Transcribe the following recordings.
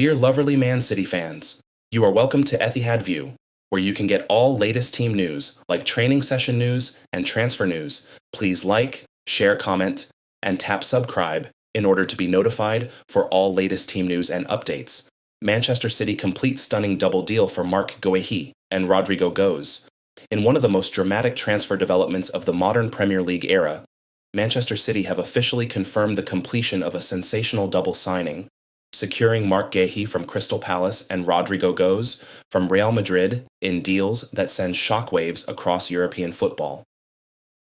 Dear Loverly Man City fans, you are welcome to Etihad View, where you can get all latest team news, like training session news and transfer news. Please like, share, comment, and tap subscribe in order to be notified for all latest team news and updates. Manchester City completes stunning double deal for Marc Guéhi and Rodrygo goes. In one of the most dramatic transfer developments of the modern Premier League era, Manchester City have officially confirmed the completion of a sensational double signing, securing Marc Guéhi from Crystal Palace and Rodrygo goes from Real Madrid in deals that send shockwaves across European football.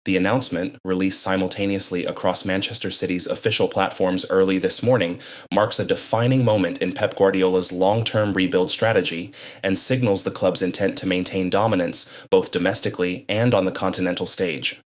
The announcement, released simultaneously across Manchester City's official platforms early this morning, marks a defining moment in Pep Guardiola's long-term rebuild strategy and signals the club's intent to maintain dominance both domestically and on the continental stage.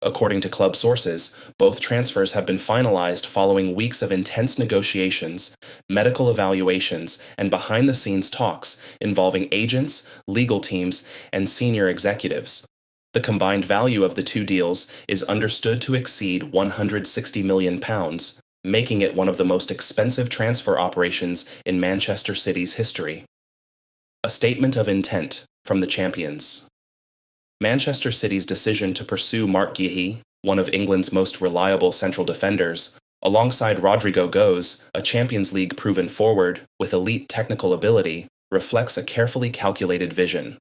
According to club sources, both transfers have been finalized following weeks of intense negotiations, medical evaluations, and behind-the-scenes talks involving agents, legal teams, and senior executives. The combined value of the two deals is understood to exceed £160 million, making it one of the most expensive transfer operations in Manchester City's history. A statement of intent from the champions. Manchester City's decision to pursue Marc Guéhi, one of England's most reliable central defenders, alongside Rodrygo goes, a Champions League proven forward with elite technical ability, reflects a carefully calculated vision.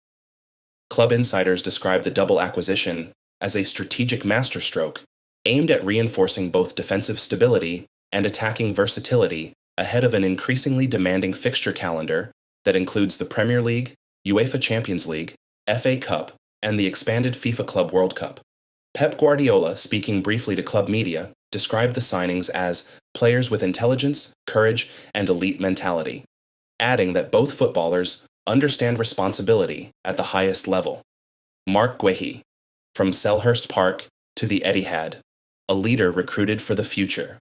Club insiders describe the double acquisition as a strategic masterstroke aimed at reinforcing both defensive stability and attacking versatility ahead of an increasingly demanding fixture calendar that includes the Premier League, UEFA Champions League, FA Cup, and the expanded FIFA Club World Cup. Pep Guardiola, speaking briefly to club media, described the signings as players with intelligence, courage, and elite mentality, adding that both footballers understand responsibility at the highest level. Marc Guéhi, from Selhurst Park to the Etihad, a leader recruited for the future.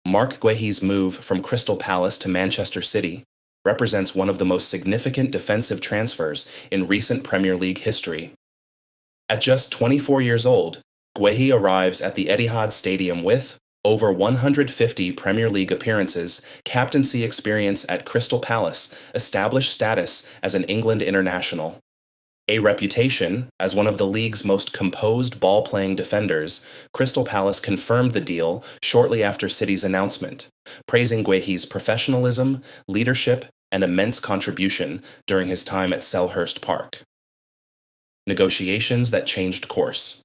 Marc Guéhi's move from Crystal Palace to Manchester City represents one of the most significant defensive transfers in recent Premier League history. At just 24 years old, Guéhi arrives at the Etihad Stadium with over 150 Premier League appearances, captaincy experience at Crystal Palace, established status as an England international, a reputation as one of the league's most composed ball-playing defenders. Crystal Palace confirmed the deal shortly after City's announcement, praising Guéhi's professionalism, leadership, and immense contribution during his time at Selhurst Park. Negotiations that changed course.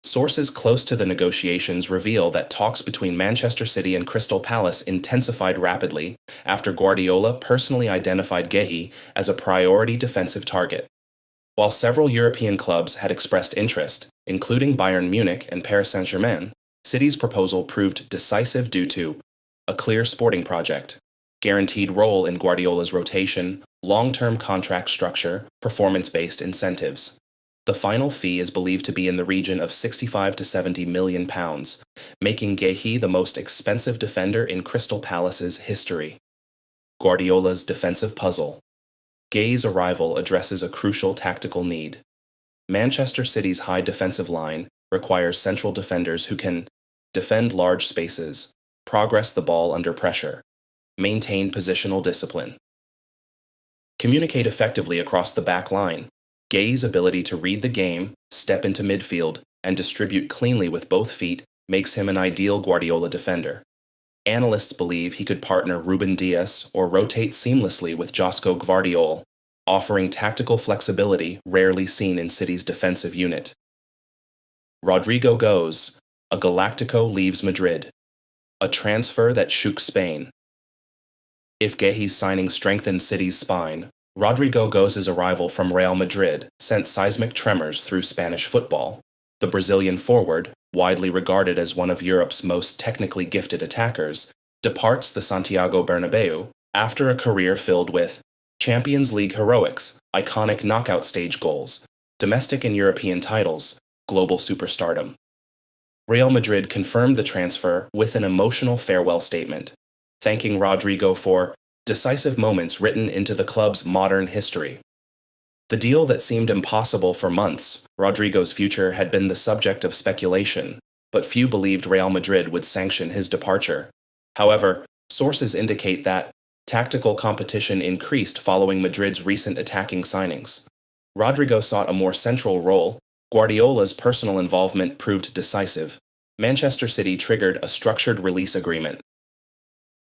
Sources close to the negotiations reveal that talks between Manchester City and Crystal Palace intensified rapidly after Guardiola personally identified Guéhi as a priority defensive target. While several European clubs had expressed interest, including Bayern Munich and Paris Saint-Germain, City's proposal proved decisive due to a clear sporting project, guaranteed role in Guardiola's rotation, long-term contract structure, performance-based incentives. The final fee is believed to be in the region of £65 to £70 million, making Guéhi the most expensive defender in Crystal Palace's history. Guardiola's defensive puzzle. Guéhi's arrival addresses a crucial tactical need. Manchester City's high defensive line requires central defenders who can defend large spaces, progress the ball under pressure, maintain positional discipline, communicate effectively across the back line. Guéhi's ability to read the game, step into midfield, and distribute cleanly with both feet makes him an ideal Guardiola defender. Analysts believe he could partner Ruben Dias or rotate seamlessly with Josko Gvardiol, offering tactical flexibility rarely seen in City's defensive unit. Rodrygo goes, a Galactico leaves Madrid. A transfer that shook Spain. If Guéhi's signing strengthened City's spine, Rodrygo goes' arrival from Real Madrid sent seismic tremors through Spanish football. The Brazilian forward, widely regarded as one of Europe's most technically gifted attackers, departs the Santiago Bernabeu after a career filled with Champions League heroics, iconic knockout stage goals, domestic and European titles, global superstardom. Real Madrid confirmed the transfer with an emotional farewell statement, thanking Rodrygo for decisive moments written into the club's modern history. The deal that seemed impossible for months, Rodrygo's future had been the subject of speculation, but few believed Real Madrid would sanction his departure. However, sources indicate that, Tactical competition increased following Madrid's recent attacking signings. Rodrygo sought a more central role. Guardiola's personal involvement proved decisive. Manchester City triggered a structured release agreement.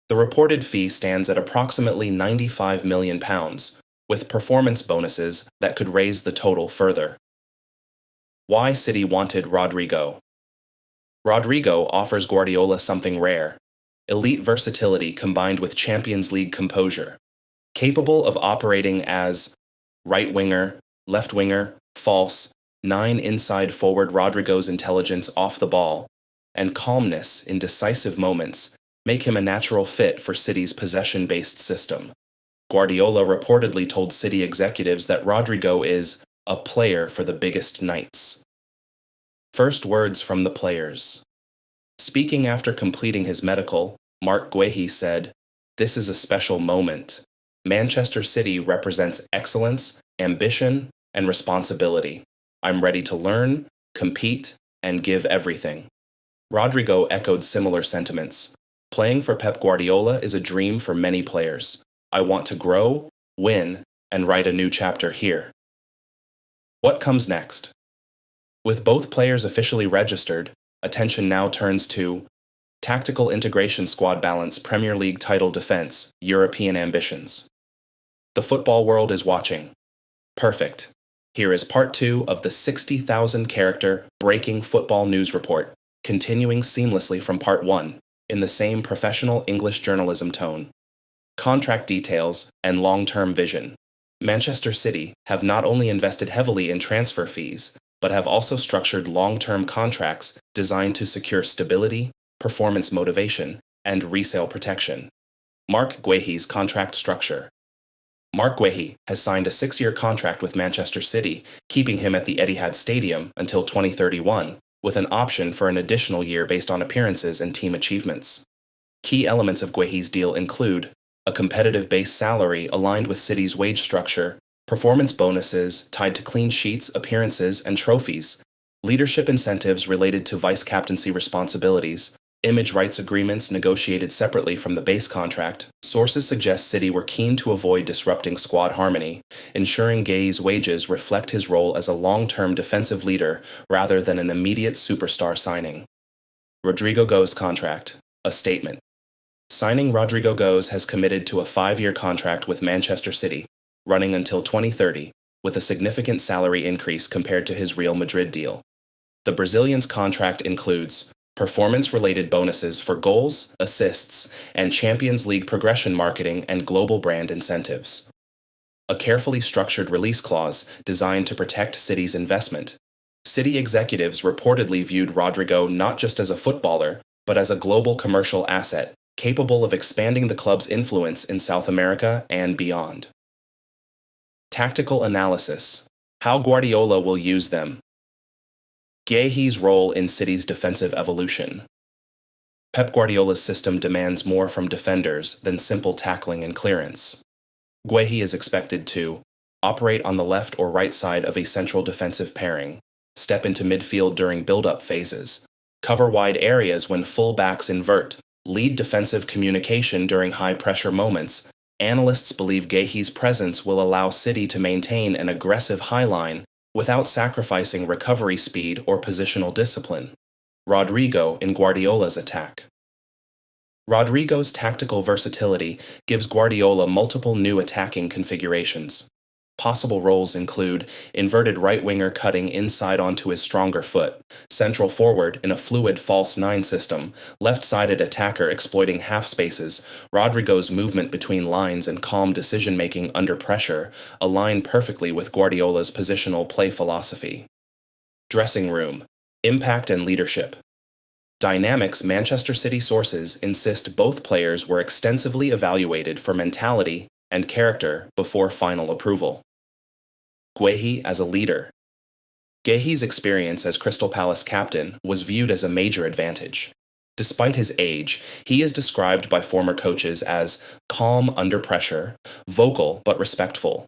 The reported fee stands at approximately £95 million, with performance bonuses that could raise the total further. Why City wanted Rodrygo? Rodrygo offers Guardiola something rare: elite versatility combined with Champions League composure. Capable of operating as right winger, left winger, false, 9 inside forward, Rodrygo's intelligence off the ball and calmness in decisive moments make him a natural fit for City's possession-based system. Guardiola reportedly told City executives that Rodrygo is a player for the biggest nights. First words from the players. Speaking after completing his medical, Marc Guéhi said, "This is a special moment. Manchester City represents excellence, ambition, and responsibility. I'm ready to learn, compete, and give everything." Rodrygo echoed similar sentiments. "Playing for Pep Guardiola is a dream for many players. I want to grow, win, and write a new chapter here." What comes next? With both players officially registered, attention now turns to tactical integration, squad balance, Premier League title defense, European ambitions. The football world is watching. Perfect. Here is part 2 of the 60,000-character breaking football news report, continuing seamlessly from part 1, in the same professional English journalism tone. Contract details and long-term vision. Manchester City have not only invested heavily in transfer fees, but have also structured long-term contracts designed to secure stability, performance motivation, and resale protection. Marc Guéhi's contract structure. Marc Guéhi has signed a 6-year contract with Manchester City, keeping him at the Etihad Stadium until 2031, with an option for an additional year based on appearances and team achievements. Key elements of Guéhi's deal include a competitive base salary aligned with City's wage structure, performance bonuses tied to clean sheets, appearances, and trophies, leadership incentives related to vice-captaincy responsibilities, image rights agreements negotiated separately from the base contract. Sources suggest City were keen to avoid disrupting squad harmony, ensuring Guéhi's wages reflect his role as a long-term defensive leader rather than an immediate superstar signing. Rodrygo Go's contract. A statement. Signing Rodrygo Goes has committed to a 5-year contract with Manchester City, running until 2030, with a significant salary increase compared to his Real Madrid deal. The Brazilian's contract includes performance-related bonuses for goals, assists, and Champions League progression marketing and global brand incentives. A carefully structured release clause designed to protect City's investment. City executives reportedly viewed Rodrygo not just as a footballer, but as a global commercial asset, capable of expanding the club's influence in South America and beyond. Tactical analysis. How Guardiola will use them. Guéhi's role in City's defensive evolution. Pep Guardiola's system demands more from defenders than simple tackling and clearance. Guéhi is expected to operate on the left or right side of a central defensive pairing, step into midfield during build-up phases, cover wide areas when full-backs invert, lead defensive communication during high-pressure moments. Analysts believe Guéhi's presence will allow City to maintain an aggressive high line without sacrificing recovery speed or positional discipline. Rodrygo in Guardiola's attack. Rodrygo's tactical versatility gives Guardiola multiple new attacking configurations. Possible roles include inverted right winger cutting inside onto his stronger foot, central forward in a fluid false 9 system, left-sided attacker exploiting half spaces. Rodrygo's movement between lines and calm decision-making under pressure align perfectly with Guardiola's positional play philosophy. Dressing room. Impact and leadership. Dynamics. Manchester City sources insist both players were extensively evaluated for mentality and character before final approval. Guéhi as a leader. Guéhi's experience as Crystal Palace captain was viewed as a major advantage. Despite his age, he is described by former coaches as calm under pressure, vocal but respectful.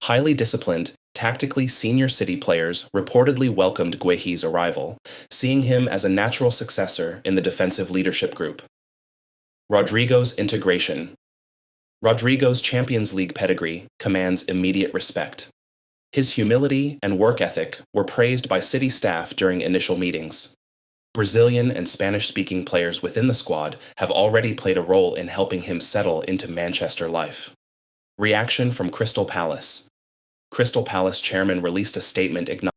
Highly disciplined, tactically senior City players reportedly welcomed Guéhi's arrival, seeing him as a natural successor in the defensive leadership group. Rodrygo's integration. Rodrygo's Champions League pedigree commands immediate respect. His humility and work ethic were praised by City staff during initial meetings. Brazilian and Spanish-speaking players within the squad have already played a role in helping him settle into Manchester life. Reaction from Crystal Palace. Crystal Palace chairman released a statement acknowledging